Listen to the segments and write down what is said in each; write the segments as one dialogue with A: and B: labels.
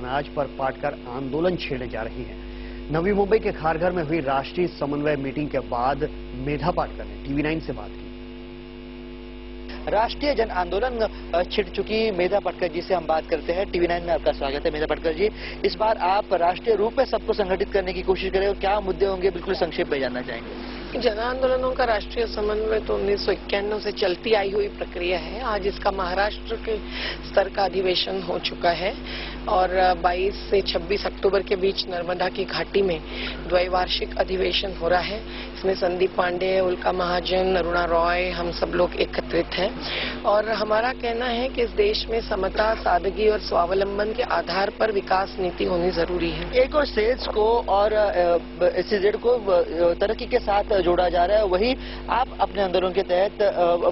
A: अनाज पर पाटकर आंदोलन छेड़े जा रही है। नवी मुंबई के खारघर में हुई राष्ट्रीय समन्वय मीटिंग के बाद मेधा पाटकर ने TV9 से बात की।
B: राष्ट्रीय जन आंदोलन छिड़ चुकी मेधा पाटकर जी से हम बात करते हैं। TV9 में आपका स्वागत है। मेधा पाटकर जी, इस बार आप राष्ट्रीय रूप में सबको संगठित करने की कोशिश करें और क्या मुद्दे होंगे, बिल्कुल संक्षेप में जानना चाहेंगे।
C: जन आंदोलनों का राष्ट्रीय समन्वय तो 1991 से चलती आई हुई प्रक्रिया है। आज इसका महाराष्ट्र के स्तर का अधिवेशन हो चुका है और 22 से 26 अक्टूबर के बीच नर्मदा की घाटी में द्वैवार्षिक अधिवेशन हो रहा है। इसमें संदीप पांडे, उल्का महाजन, अरुणा रॉय, हम सब लोग एकत्रित हैं और हमारा कहना है कि इस देश में समता, सादगी और स्वावलंबन के आधार पर विकास नीति होनी जरूरी है।
B: एक और सेल्स को और SEZ को तरक्की के साथ जोड़ा जा रहा है, वही आप अपने आंदोलन के तहत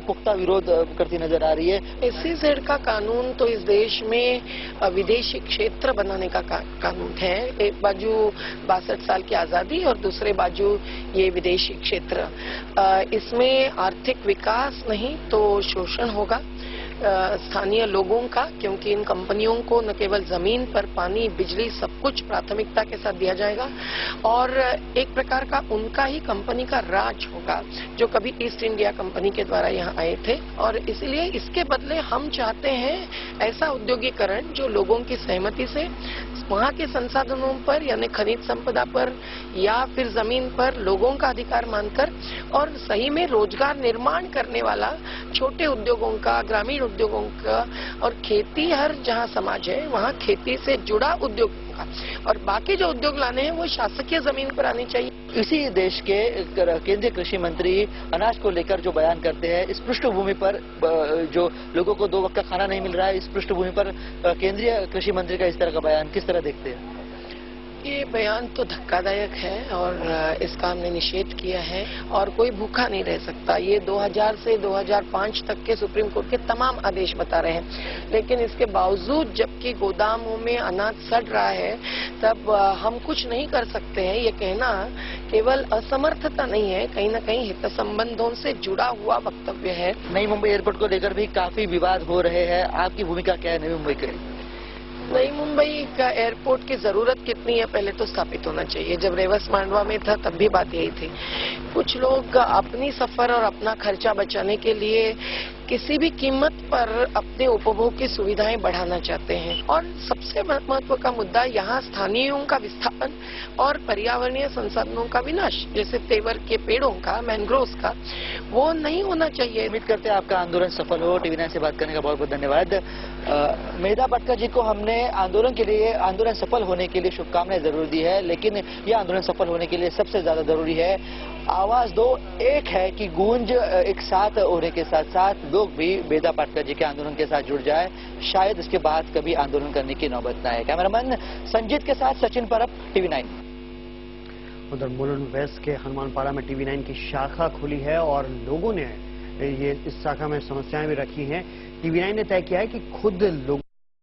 B: पुख्ता विरोध करती नजर आ रही है।
C: SEZ का कानून तो इस देश में विदेशी क्षेत्र बनाने का कानून है। एक बाजू 62 साल की आजादी और दूसरे बाजू ये विदेशी क्षेत्र। इसमें आर्थिक विकास नहीं तो शोषण होगा स्थानीय लोगों का, क्योंकि इन कंपनियों को न केवल जमीन पर पानी, बिजली सब कुछ प्राथमिकता के साथ दिया जाएगा और एक प्रकार का उनका ही कंपनी का राज होगा जो कभी ईस्ट इंडिया कंपनी के द्वारा यहाँ आए थे। और इसलिए इसके बदले हम चाहते हैं ऐसा उद्योगीकरण जो लोगों की सहमति से वहाँ के संसाधनों पर यानी खनिज संपदा पर या फिर जमीन पर लोगों का अधिकार मानकर और सही में रोजगार निर्माण करने वाला छोटे उद्योगों का, ग्रामीण उद्योगों का और खेती, हर जहाँ समाज है वहाँ खेती से जुड़ा उद्योग का और बाकी जो उद्योग लाने हैं वो शासकीय जमीन पर आनी चाहिए।
B: इसी देश के केंद्रीय कृषि मंत्री अनाज को लेकर जो बयान करते हैं, इस पृष्ठभूमि पर जो लोगों को 2 वक्त का खाना नहीं मिल रहा है, इस पृष्ठभूमि पर केंद्रीय कृषि मंत्री का इस तरह का बयान किस तरह देखते हैं?
C: ये बयान तो धक्कादायक है और इसका हमने निषेध किया है और कोई भूखा नहीं रह सकता। ये 2000 से 2005 तक के सुप्रीम कोर्ट के तमाम आदेश बता रहे हैं, लेकिन इसके बावजूद जबकि गोदामों में अनाज सड़ रहा है तब हम कुछ नहीं कर सकते हैं। ये कहना केवल असमर्थता नहीं है, कहीं न कहीं हित संबंधों से जुड़ा हुआ वक्तव्य है।
B: नई मुंबई एयरपोर्ट को लेकर भी काफी विवाद हो रहे हैं, आपकी भूमिका क्या है नई मुंबई की?
C: नई मुंबई का एयरपोर्ट की जरूरत कितनी है पहले तो स्थापित होना चाहिए। जब रेवस मांडवा में था तब भी बात यही थी। कुछ लोग अपनी सफर और अपना खर्चा बचाने के लिए किसी भी कीमत पर अपने उपभोग की सुविधाएं बढ़ाना चाहते हैं और सबसे महत्व का मुद्दा यहाँ स्थानीयों का विस्थापन और पर्यावरणीय संसाधनों का विनाश, जैसे तेवर के पेड़ों का, मैंग्रोव्स का, वो नहीं होना चाहिए।
B: उम्मीद करते हैं आपका आंदोलन सफल हो। TV9 से बात करने का बहुत बहुत धन्यवाद। मेधा पाटकर जी को हमने आंदोलन सफल होने के लिए शुभकामनाएं जरूर दी है, लेकिन यह आंदोलन सफल होने के लिए सबसे ज्यादा जरूरी है आवाज दो। एक है कि गूंज एक साथ होने के साथ साथ लोग भी मेधा पाटकर जी के आंदोलन के साथ जुड़ जाए, शायद इसके बाद कभी आंदोलन करने की नौबत न आए। कैमरामैन संजीत के साथ सचिन परब, TV9।
A: उधर मुलुंड वेस्ट के हनुमानपाड़ा में TV9 की शाखा खुली है और लोगों ने ये इस शाखा में समस्याएं भी रखी हैं। TV9 ने तय किया है कि खुद लोगों